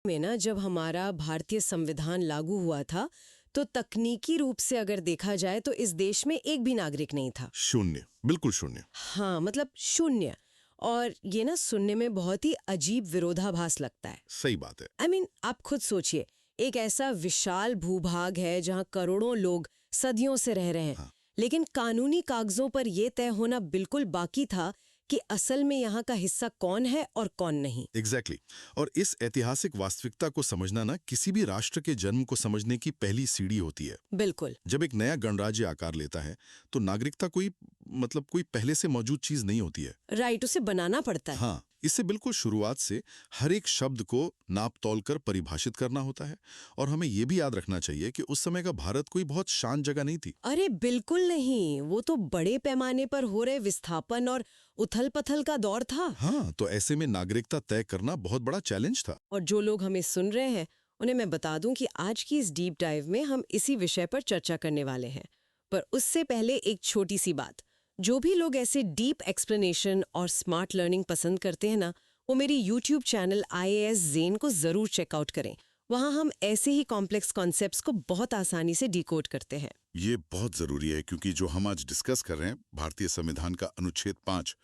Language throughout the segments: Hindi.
में ना जब हमारा भारतीय संविधान लागू हुआ था तो तकनीकी रूप से अगर देखा जाए तो इस देश में एक भी नागरिक नहीं था। शून्य, बिल्कुल शून्य। हाँ, मतलब शून्य। और ये ना सुनने में बहुत ही अजीब विरोधाभास लगता है। सही बात है। आप खुद सोचिए, एक ऐसा विशाल भूभाग है जहाँ करोड़ों लोग सदियों से रह रहे हैं। हाँ। लेकिन कानूनी कागजों पर यह तय होना बिल्कुल बाकी था कि असल में यहाँ का हिस्सा कौन है और कौन नहीं। एग्जैक्टली और इस ऐतिहासिक वास्तविकता को समझना ना किसी भी राष्ट्र के जन्म को समझने की पहली सीढ़ी होती है। बिल्कुल। जब एक नया गणराज्य आकार लेता है तो नागरिकता कोई पहले से मौजूद चीज नहीं होती है। राइट, उसे बनाना पड़ता है। हाँ, इससे बिल्कुल शुरुआत से हर एक शब्द को नाप तौल कर परिभाषित करना होता है। और हमें यह भी याद रखना चाहिए कि उस समय का भारत कोई बहुत शांत जगह नहीं थी। अरे बिल्कुल नहीं, वो तो बड़े पैमाने पर हो रहे विस्थापन और उथल पथल का दौर था। हाँ, तो ऐसे में नागरिकता तय करना बहुत बड़ा चैलेंज था। और जो लोग हमें सुन रहे हैं उन्हें मैं बता दूं कि आज की इस डीप डाइव में हम इसी विषय पर चर्चा करने वाले हैं। पर उससे पहले एक छोटी सी बात, जो भी लोग ऐसे डीप एक्सप्लेनेशन और स्मार्ट लर्निंग पसंद करते हैं ना, वो मेरी YouTube चैनल IAS ज़ेन को जरूर चेकआउट करें। वहाँ हम ऐसे ही कॉम्प्लेक्स कॉन्सेप्ट्स को बहुत आसानी से डिकोड करते हैं। ये बहुत जरूरी है क्योंकि जो हम आज डिस्कस कर रहे हैं, भारतीय संविधान का अनुच्छेद 5,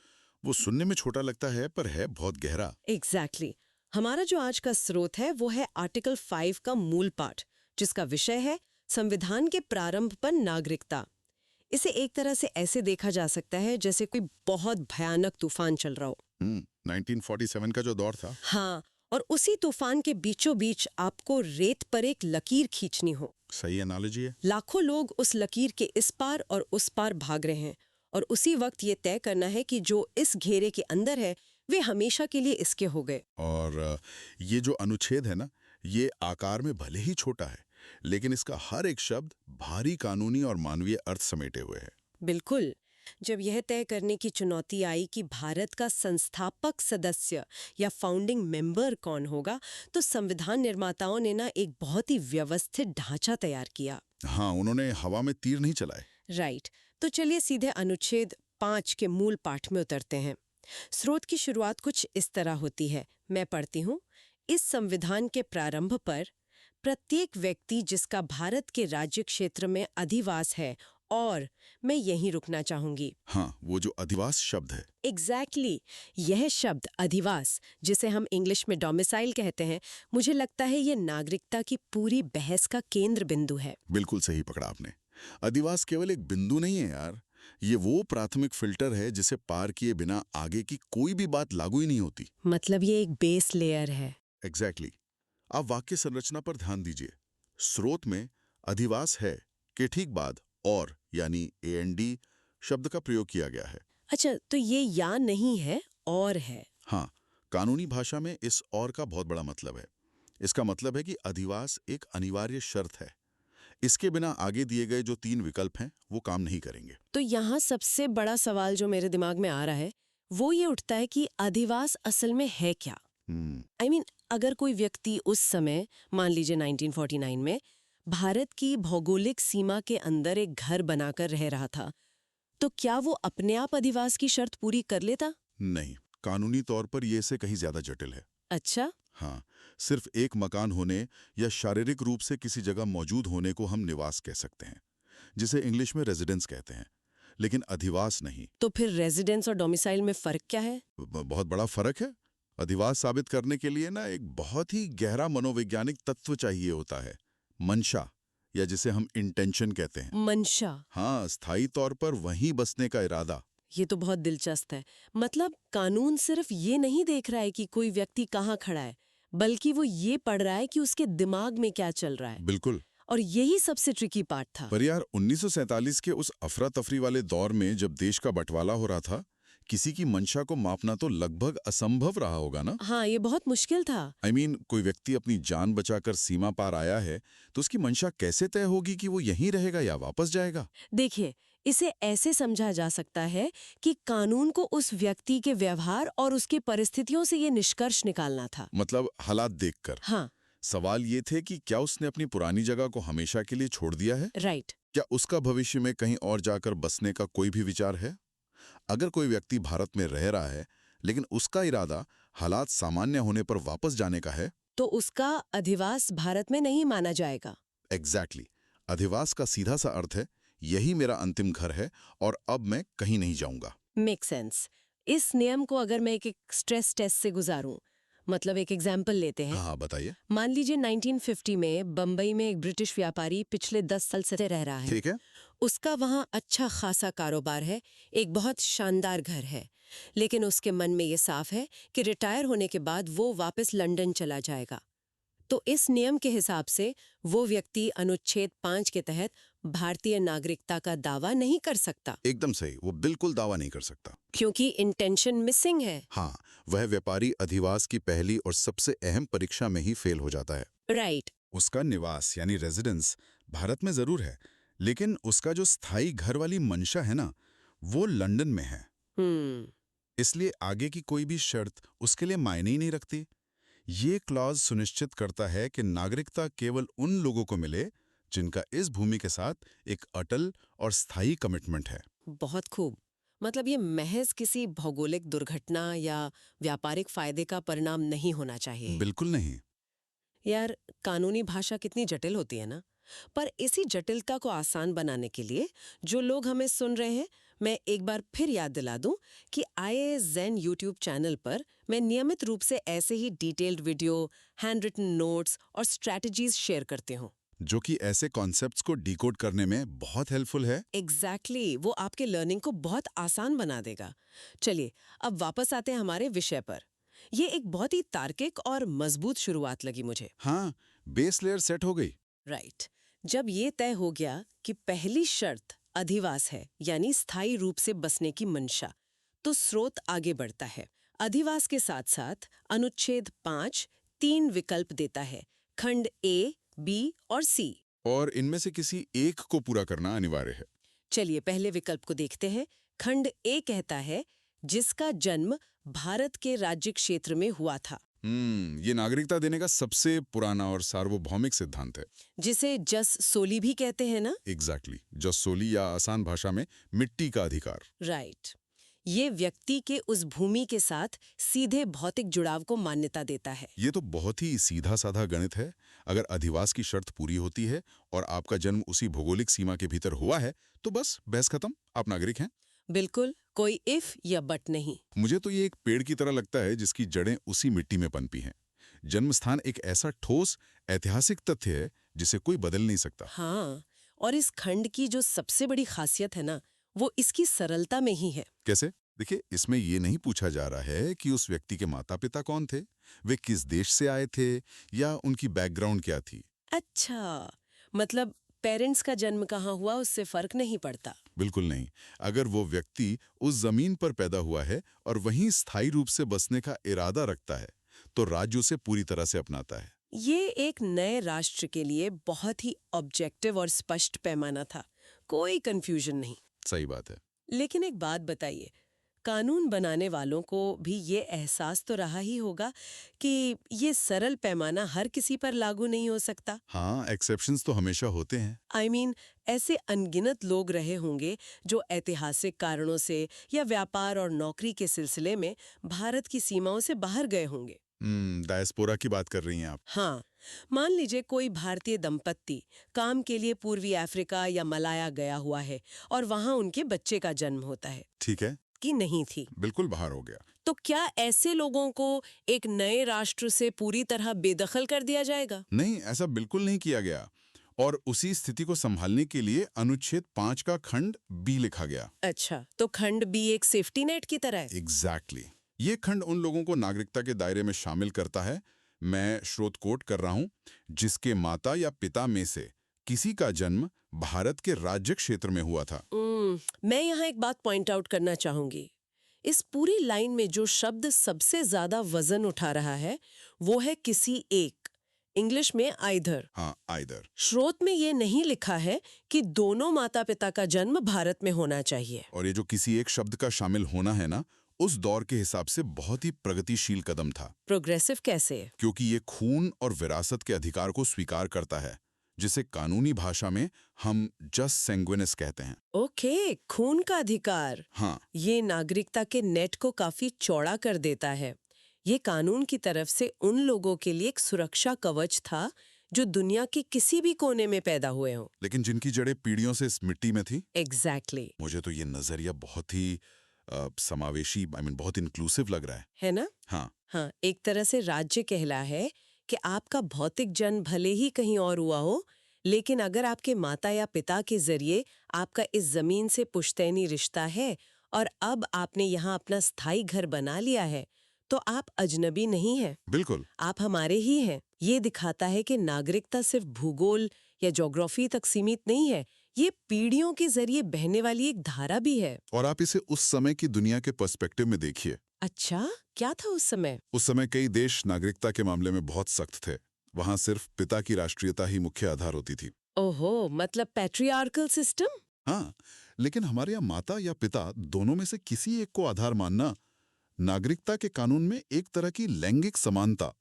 वो सुनने में छोटा लगता है पर है बहुत गहरा। एग्जैक्टली। हमारा जो आज का स्रोत है वो है आर्टिकल 5 का मूल पाठ, जिसका विषय है संविधान के प्रारंभ पर नागरिकता। इसे एक तरह से ऐसे देखा जा सकता है जैसे कोई बहुत भयानक तूफान चल रहा हो। 1947 का जो दौर था। हाँ, और उसी तूफान के बीचों बीच आपको रेत पर एक लकीर खींचनी हो। सही एनालॉजी है। लाखों लोग उस लकीर के इस पार और उस पार भाग रहे हैं और उसी वक्त ये तय करना है कि जो इस घेरे के अंदर है वे हमेशा के लिए इसके हो गए। और ये जो अनुच्छेद है ना, ये आकार में भले ही छोटा है लेकिन इसका हर एक शब्द भारी कानूनी और मानवीय अर्थ समेटे हुए है। बिल्कुल। जब यह तय करने की चुनौती आई कि भारत का संस्थापक सदस्य या फाउंडिंग मेंबर कौन होगा, तो संविधान निर्माताओं ने ना एक बहुत ही व्यवस्थित ढांचा तैयार किया। हाँ, उन्होंने हवा में तीर नहीं चलाए। राइट, तो चलिए सीधे अनुच्छेद 5 के मूल पाठ में उतरते हैं। स्रोत की शुरुआत कुछ इस तरह होती है, मैं पढ़ती हूँ। इस संविधान के प्रारंभ पर प्रत्येक व्यक्ति जिसका भारत के राज्य क्षेत्र में अधिवास है, और मैं यहीं रुकना चाहूंगी। हाँ, वो जो अधिवास शब्द है। एग्जैक्टली यह शब्द अधिवास, जिसे हम इंग्लिश में डोमिसाइल कहते हैं, मुझे लगता है ये नागरिकता की पूरी बहस का केंद्र बिंदु है। बिल्कुल सही पकड़ा आपने। अधिवास केवल एक बिंदु नहीं है यार, ये वो प्राथमिक फिल्टर है जिसे पार किए बिना आगे की कोई भी बात लागू ही नहीं होती। मतलब ये एक बेस लेयर है। एग्जैक्टली। आप वाक्य संरचना पर ध्यान दीजिए। स्रोत में अधिवास है के ठीक बाद और यानी AND शब्द का प्रयोग किया गया है। अच्छा, तो ये या नहीं है, और है। हाँ, कानूनी भाषा में इस और का बहुत बड़ा मतलब है। इसका मतलब है कि अधिवास एक अनिवार्य शर्त है। इसके बिना आगे दिए गए जो 3 विकल्प हैं वो काम नहीं करेंगे। तो यहाँ सबसे बड़ा सवाल जो मेरे दिमाग में आ रहा है वो ये उठता है कि अधिवास असल में है क्या। अगर कोई व्यक्ति उस समय, मान लीजिए 1949 में, भारत की भौगोलिक सीमा के अंदर एक घर बनाकर रह रहा था, तो क्या वो अपने आप अधिवास की शर्त पूरी कर लेता? नहीं, कानूनी तौर पर ये से कहीं ज्यादा जटिल है। अच्छा। हाँ, सिर्फ एक मकान होने या शारीरिक रूप से किसी जगह मौजूद होने को हम निवास कह सकते हैं, जिसे इंग्लिश में रेजिडेंस कहते हैं, लेकिन अधिवास नहीं। तो फिर रेजिडेंस और डोमिसाइल में फर्क क्या है? बहुत बड़ा फर्क है। अधिवास साबित करने के लिए ना एक बहुत ही गहरा मनोवैज्ञानिक तत्व चाहिए होता है, मंशा, या जिसे हम इंटेंशन कहते हैं। मंशा। हाँ, स्थायी तौर पर वहीं बसने का इरादा। ये तो बहुत दिलचस्प है। मतलब कानून सिर्फ ये नहीं देख रहा है कि कोई व्यक्ति कहाँ खड़ा है, बल्कि वो ये पढ़ रहा है कि उसके दिमाग में क्या चल रहा है। बिल्कुल। और यही सबसे ट्रिकी पार्ट था। पर यार, 1947 के उस अफरा तफरी वाले दौर में जब देश का बंटवारा हो रहा था, किसी की मंशा को मापना तो लगभग असंभव रहा होगा ना। हाँ, ये बहुत मुश्किल था। कोई व्यक्ति अपनी जान बचाकर सीमा पार आया है तो उसकी मंशा कैसे तय होगी कि वो यहीं रहेगा या वापस जाएगा? देखिए, इसे ऐसे समझा जा सकता है कि कानून को उस व्यक्ति के व्यवहार और उसकी परिस्थितियों से ये निष्कर्ष निकालना था। मतलब हालात देखकर। हाँ। सवाल ये थे कि क्या उसने अपनी पुरानी जगह को हमेशा के लिए छोड़ दिया है? राइट। क्या उसका भविष्य में कहीं और जाकर बसने का कोई भी विचार है? अगर कोई व्यक्ति भारत में रह रहा है लेकिन उसका इरादा हालात सामान्य होने पर वापस जाने का है, तो उसका अधिवास भारत में नहीं माना जाएगा। एग्जैक्टली। अधिवास का सीधा सा अर्थ है, यही मेरा अंतिम घर है और अब मैं कहीं नहीं जाऊंगा। Make sense. इस नियम को अगर मैं एक स्ट्रेस टेस्ट से गुजारूं, मतलब एक एग्जाम्पल लेते हैं। हाँ, बताइए। मान लीजिए 1950 में बम्बई में एक ब्रिटिश व्यापारी पिछले 10 साल से रह रहा है। ठीक है। उसका वहाँ अच्छा खासा कारोबार है, एक बहुत शानदार घर है, लेकिन उसके मन में ये साफ है कि रिटायर होने के बाद वो वापस लंदन चला जाएगा। तो इस नियम के हिसाब से वो व्यक्ति अनुच्छेद 5 के तहत भारतीय नागरिकता का दावा नहीं कर सकता, एकदम सही, वो बिल्कुल दावा नहीं कर सकता। क्योंकि इंटेंशन मिसिंग है। हाँ, वह व्यापारी अधिवास की पहली और सबसे अहम परीक्षा में ही फेल हो जाता है। राइट। उसका निवास यानी रेजिडेंस भारत में जरूर है, लेकिन उसका जो स्थायी घर वाली मंशा है ना, वो लंदन में है। इसलिए आगे की कोई भी शर्त उसके लिए मायने ही नहीं रखती। ये क्लॉज सुनिश्चित करता है कि नागरिकता केवल उन लोगों को मिले जिनका इस भूमि के साथ एक अटल और स्थायी कमिटमेंट है। बहुत खूब। मतलब ये महज किसी भौगोलिक दुर्घटना या व्यापारिक फायदे का परिणाम नहीं होना चाहिए। बिल्कुल नहीं। यार, कानूनी भाषा कितनी जटिल होती है ना। पर इसी जटिलता को आसान बनाने के लिए जो लोग हमें सुन रहे हैं, मैं एक बार फिर याद दिला दूं कि IAS Zen यूट्यूब चैनल पर मैं नियमित रूप से ऐसे ही detailed video, handwritten notes और स्ट्रैटेजीज शेयर करती हूँ। जो कि ऐसे कॉन्सेप्ट्स को डिकोड करने में बहुत हेल्पफुल है। एग्जैक्टली, वो आपके लर्निंग को बहुत आसान बना देगा। चलिए, अब वापस आते हैं हमारे विषय पर। ये एक बहुत ही तार्किक और मजबूत शुरुआत लगी मुझे। हाँ, बेस लेयर सेट हो गई। राइट। जब ये तय हो गया कि पहली शर्त अधिवास है, यानी स्थायी रूप से बसने की मंशा, तो स्रोत आगे बढ़ता है। अधिवास के साथ साथ अनुच्छेद 5 3 विकल्प देता है, खंड A, B और C। और इनमें से किसी एक को पूरा करना अनिवार्य है। चलिए पहले विकल्प को देखते हैं। खंड A कहता है जिसका जन्म भारत के राज्य क्षेत्र में हुआ था, ये नागरिकता देने का सबसे पुराना और सार्वभौमिक सिद्धांत है। जिसे जस सोली भी कहते हैं ना। एग्जैक्टली, जो सोली या आसान भाषा में मिट्टी का अधिकार। राइट। ये व्यक्ति के उस भूमि के साथ सीधे भौतिक जुड़ाव को मान्यता देता है। ये तो बहुत ही सीधा साधा गणित है। अगर अधिवास की शर्त पूरी होती है और आपका जन्म उसी भौगोलिक सीमा के भीतर हुआ है, तो बस बहस खत्म, आप नागरिक हैं। बिल्कुल, कोई इफ या बट नहीं। मुझे तो ये एक पेड़ की तरह लगता है जिसकी जड़ें उसी मिट्टी में पनपी हैं। जन्म स्थान एक ऐसा ठोस ऐतिहासिक तथ्य है जिसे कोई बदल नहीं सकता। हाँ, और इस खंड की जो सबसे बड़ी खासियत है ना, वो इसकी सरलता में ही है। कैसे? देखिए, इसमें ये नहीं पूछा जा रहा है कि उस व्यक्ति के माता पिता कौन थे, वे किस देश से आए थे या उनकी बैकग्राउंड क्या थी। अच्छा, मतलब पेरेंट्स का जन्म कहाँ हुआ उससे फर्क नहीं पड़ता। बिल्कुल नहीं। अगर वो व्यक्ति उस जमीन पर पैदा हुआ है और वहीं स्थायी रूप से बसने का इरादा रखता है, तो राज्य उसे पूरी तरह से अपनाता है। ये एक नए राष्ट्र के लिए बहुत ही ऑब्जेक्टिव और स्पष्ट पैमाना था, कोई कंफ्यूजन नहीं। सही बात है। लेकिन एक बात बताइए, कानून बनाने वालों को भी ये एहसास तो रहा ही होगा कि ये सरल पैमाना हर किसी पर लागू नहीं हो सकता। हाँ, एक्सेप्शंस तो हमेशा होते हैं। I mean, ऐसे अनगिनत लोग रहे होंगे जो ऐतिहासिक कारणों से या व्यापार और नौकरी के सिलसिले में भारत की सीमाओं से बाहर गए होंगे। डायस्पोरा की बात कर रही हैं आप। हाँ, मान लीजिए कोई भारतीय दंपत्ति काम के लिए पूर्वी अफ्रीका या मलाया गया हुआ है और वहां उनके बच्चे का जन्म होता है, ठीक है। कि नहीं थी। बिल्कुल बाहर हो गया। तो क्या ऐसे लोगों को एक नए राष्ट्र से पूरी तरह बेदखल कर दिया जाएगा? नहीं, ऐसा बिल्कुल नहीं किया गया। और उसी स्थिति को संभालने के लिए अनुच्छेद 5 का खंड B लिखा गया। अच्छा, तो खंड B एक सेफ्टी नेट की तरह है। एग्जैक्टली। ये खंड उन लोगों को नागरिकता के दायरे में शामिल करता है, मैं स्रोत कोट कर रहा हूं, जिसके माता या पिता में से किसी का जन्म भारत के राज्य क्षेत्र में हुआ था। मैं यहाँ एक बात पॉइंट आउट करना चाहूंगी। इस पूरी लाइन में जो शब्द सबसे ज्यादा वजन उठा रहा है वो है किसी एक, इंग्लिश में आइदर। हाँ, आइदर। स्रोत में ये नहीं लिखा है कि दोनों माता पिता का जन्म भारत में होना चाहिए। और ये जो किसी एक शब्द का शामिल होना है ना, उस दौर के हिसाब से बहुत ही प्रगतिशील कदम था। प्रोग्रेसिव कैसे? क्योंकि ये खून और विरासत के अधिकार को स्वीकार करता है, जिसे कानूनी भाषा में हम जस सैंग्विनिस कहते हैं। ओके, खून का अधिकार। हाँ, ये नागरिकता के नेट को काफी चौड़ा कर देता है। ये कानून की तरफ से उन लोगों के लिए एक सुरक्षा कवच था जो दुनिया के किसी भी कोने में पैदा हुए हों। लेकिन जिनकी जड़ें पीढ़ियों से इस मिट्टी में थी। एग्जैक्टली। मुझे तो ये नजरिया बहुत ही समावेशी बहुत इंक्लूसिव लग रहा है ना? हाँ। हाँ, एक तरह से राज्य कहला है कि आपका भौतिक जन्म भले ही कहीं और हुआ हो, लेकिन अगर आपके माता या पिता के जरिए आपका इस जमीन से पुश्तैनी रिश्ता है और अब आपने यहाँ अपना स्थायी घर बना लिया है, तो आप अजनबी नहीं हैं। बिल्कुल। आप हमारे ही हैं। ये दिखाता है कि नागरिकता सिर्फ भूगोल या ज्योग्राफी तक सीमित नहीं है, ये पीढ़ियों के जरिए बहने वाली एक धारा भी है। और आप इसे उस समय की दुनिया के पर्सपेक्टिव में देखिए। अच्छा, क्या था उस समय? उस समय कई देश नागरिकता के मामले में बहुत सख्त थे। वहां सिर्फ पिता की राष्ट्रीयता ही मुख्य आधार होती थी। ओहो, मतलब पैट्रियार्कल सिस्टम? हाँ, लेकिन हमारे यहाँ माता या पिता दोनों में से किसी एक को आधार मानना नागरिकता के कानून में एक तरह की लैंगिक समानता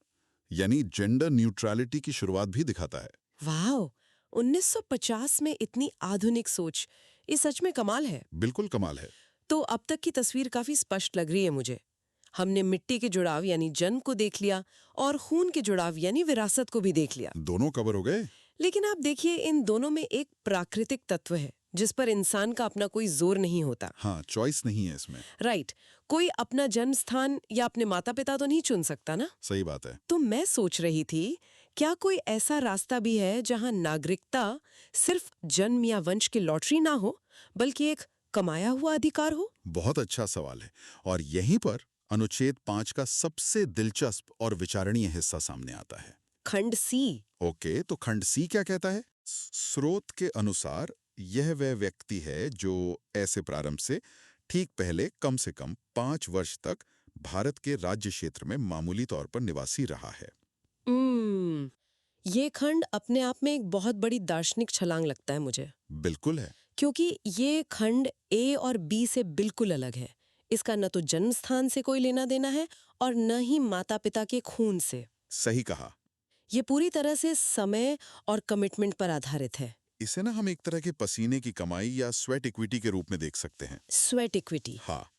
यानी जेंडर न्यूट्रलिटी की शुरुआत भी दिखाता है। वाह, 1950 में इतनी आधुनिक सोच, ये सच में कमाल है। बिल्कुल कमाल है। तो अब तक की तस्वीर काफी स्पष्ट लग रही है मुझे। हमने मिट्टी के जुड़ाव यानी जन्म को देख लिया और खून के जुड़ाव यानी विरासत को भी देख लिया। दोनों कवर हो गए। लेकिन आप देखिए, इन दोनों में एक प्राकृतिक तत्व है जिस पर इंसान का अपना कोई जोर नहीं होता। हाँ, चॉइस नहीं है इसमें। राइट, कोई अपना जन्म स्थान या अपने माता पिता तो नहीं चुन सकता ना। सही बात है। तो मैं सोच रही थी, क्या कोई ऐसा रास्ता भी है जहां नागरिकता सिर्फ जन्म या वंश की लॉटरी ना हो, बल्कि एक कमाया हुआ अधिकार हो? बहुत अच्छा सवाल है और यहीं पर अनुच्छेद 5 का सबसे दिलचस्प और विचारणीय हिस्सा सामने आता है। खंड सी। ओके, तो खंड सी क्या कहता है? स्रोत के अनुसार यह वह व्यक्ति है जो ऐसे प्रारंभ से ठीक पहले कम से कम 5 वर्ष तक भारत के राज्य क्षेत्र में मामूली तौर पर निवासी रहा है। ये खंड अपने आप में एक बहुत बड़ी दार्शनिक छलांग लगता है मुझे। बिल्कुल है। क्योंकि ये खंड ए और बी से बिल्कुल अलग है। इसका न तो जन्म स्थान से कोई लेना देना है और न ही माता पिता के खून से। सही कहा। ये पूरी तरह से समय और कमिटमेंट पर आधारित है। इसे ना हम एक तरह के पसीने की कमाई या स्वेट इक्विटी के रूप में देख सकते हैं। Sweat equity. हाँ,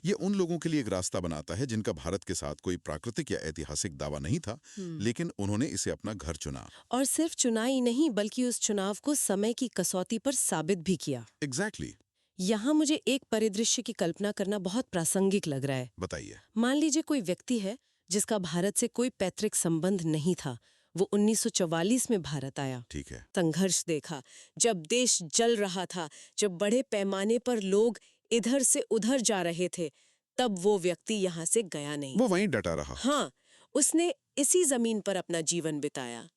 ये उन लोगों के लिए एक रास्ता बनाता है जिनका भारत के साथ कोई प्राकृतिक या ऐतिहासिक दावा नहीं था, लेकिन उन्होंने इसे अपना घर चुना। और सिर्फ चुना ही नहीं, बल्कि उस चुनाव को समय की कसौटी पर साबित भी किया। एग्जैक्टली। यहाँ मुझे एक परिदृश्य की कल्पना करना बहुत प्रासंगिक लग रहा है। बताइए। मान लीजिए कोई व्यक्ति है जिसका भारत से कोई पैतृक संबंध नहीं था। वो 1944 में भारत आया। ठीक है। संघर्ष देखा, जब देश जल रहा था, जब बड़े पैमाने पर लोग इधर से उधर जा रहे थे, तब वो व्यक्ति यहाँ से गया नहीं। वो वहीं डटा रहा। हाँ, उसने इसी जमीन पर अपना जीवन बिताया।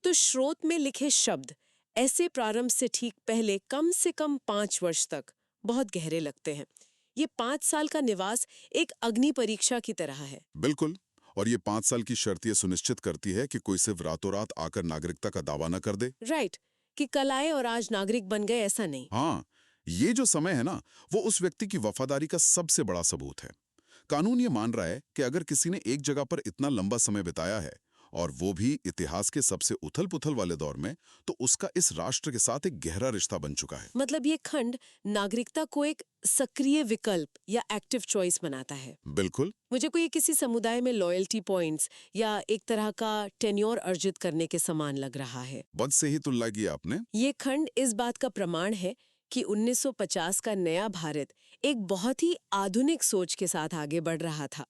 तो स्रोत में लिखे शब्द ऐसे प्रारंभ से ठीक पहले कम से कम 5 वर्ष तक बहुत गहरे लगते हैं। ये 5 साल का निवास एक अग्नि परीक्षा की तरह है। बिल्कुल। और ये 5 साल की शर्त ये सुनिश्चित करती है कि कोई सिर्फ रातों रात आकर नागरिकता का दावा न कर दे। राइट, कि कल आए और आज नागरिक बन गए, ऐसा नहीं। हाँ, ये जो समय है ना, वो उस व्यक्ति की वफादारी का सबसे बड़ा सबूत है। कानून ये मान रहा है कि अगर किसी ने एक जगह पर इतना लंबा समय बिताया है और वो भी इतिहास के सबसे उथल-पुथल वाले दौर में, तो उसका इस राष्ट्र के साथ एक गहरा रिश्ता बन चुका है। मतलब ये खंड नागरिकता को एक सक्रिय विकल्प या एक्टिव चॉइस बनाता है। बिल्कुल। मुझे कोई किसी समुदाय में लॉयल्टी पॉइंट्स या एक तरह का टेन्योर अर्जित करने के समान लग रहा है। बहुत सही तुलना की आपने। ये खंड इस बात का प्रमाण है कि 1950 का नया भारत एक बहुत ही आधुनिक सोच के साथ आगे बढ़ रहा था।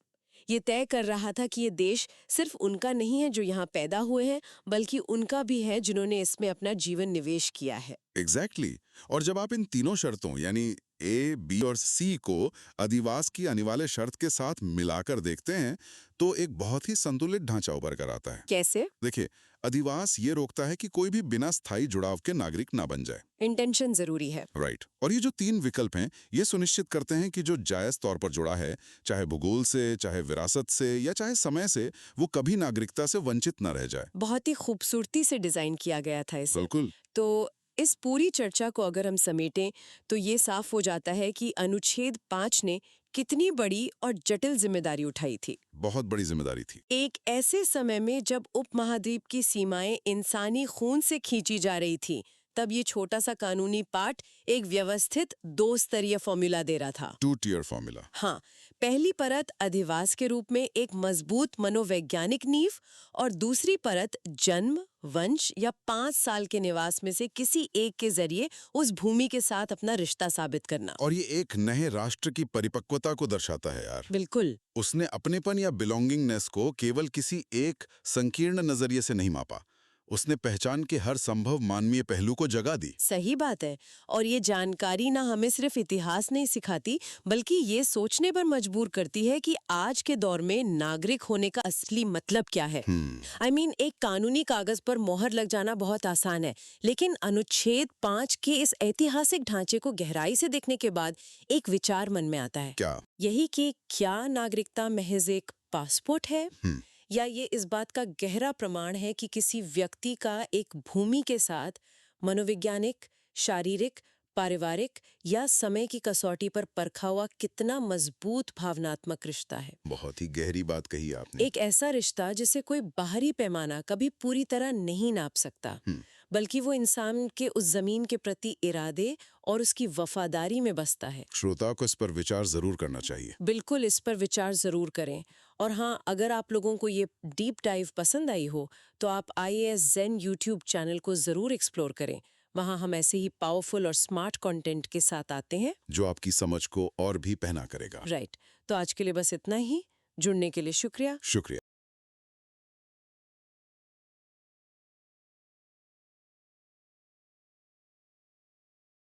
ये तय कर रहा था कि ये देश सिर्फ उनका नहीं है जो यहाँ पैदा हुए हैं, बल्कि उनका भी है जिन्होंने इसमें अपना जीवन निवेश किया है। एग्जैक्टली। और जब आप इन तीनों शर्तों यानी ए, बी और सी को अधिवास की अनिवार्य शर्त के साथ मिलाकर देखते हैं, तो एक बहुत ही संतुलित ढांचा उभर कर आता है। कैसे? देखिए, अधिवास ये रोकता है कि कोई भी बिना स्थायी जुड़ाव के नागरिक ना बन जाए। इंटेंशन जरूरी है। राइट। और ये जो 3 विकल्प हैं, ये सुनिश्चित करते हैं कि जो जायज तौर पर जुड़ा है, चाहे भूगोल से, चाहे विरासत से या चाहे समय से, वो कभी नागरिकता से वंचित न रह जाए। बहुत ही खूबसूरती से डिजाइन किया गया था इसे। बिल्कुल। तो इस पूरी चर्चा को अगर हम समेटें तो ये साफ हो जाता है कि अनुच्छेद 5 ने कितनी बड़ी और जटिल जिम्मेदारी उठाई थी। बहुत बड़ी जिम्मेदारी थी। एक ऐसे समय में जब उपमहाद्वीप की सीमाएं इंसानी खून से खींची जा रही थी, तब ये छोटा सा कानूनी पाठ एक व्यवस्थित 2 स्तरीय फॉर्मूला दे रहा था। 2 tier फॉर्मूला। हाँ, पहली परत अधिवास के रूप में एक मजबूत मनोवैज्ञानिक नींव और दूसरी परत जन्म, वंश या 5 साल के निवास में से किसी एक के जरिए उस भूमि के साथ अपना रिश्ता साबित करना। और ये एक नए राष्ट्र की परिपक्वता को दर्शाता है यार। बिल्कुल। उसने अपनेपन या बिलोंगिंगनेस को केवल किसी एक संकीर्ण नजरिए से नहीं मापा, उसने पहचान के हर संभव मानवीय पहलू को जगह दी। सही बात है। और ये जानकारी ना हमें सिर्फ इतिहास नहीं सिखाती, बल्कि ये सोचने पर मजबूर करती है कि आज के दौर में नागरिक होने का असली मतलब क्या है। एक कानूनी कागज पर मोहर लग जाना बहुत आसान है, लेकिन अनुच्छेद 5 के इस ऐतिहासिक ढांचे को गहराई से देखने के बाद एक विचार मन में आता है। क्या? यही कि क्या नागरिकता महज एक पासपोर्ट है, या ये इस बात का गहरा प्रमाण है कि किसी व्यक्ति का एक भूमि के साथ मनोवैज्ञानिक, शारीरिक, पारिवारिक या समय की कसौटी पर परखा हुआ कितना मजबूत भावनात्मक रिश्ता है। बहुत ही गहरी बात कही आपने। एक ऐसा रिश्ता जिसे कोई बाहरी पैमाना कभी पूरी तरह नहीं नाप सकता, बल्कि वो इंसान के उस जमीन के प्रति इरादे और उसकी वफादारी में बसता है। श्रोता को इस पर विचार जरूर करना चाहिए। बिल्कुल, इस पर विचार जरूर करें। और हाँ, अगर आप लोगों को ये डीप डाइव पसंद आई हो तो आप IAS Zen YouTube चैनल को जरूर एक्सप्लोर करें। वहाँ हम ऐसे ही पावरफुल और स्मार्ट कंटेंट के साथ आते हैं जो आपकी समझ को और भी पहना करेगा। राइट। तो आज के लिए बस इतना ही। जुड़ने के लिए शुक्रिया। शुक्रिया।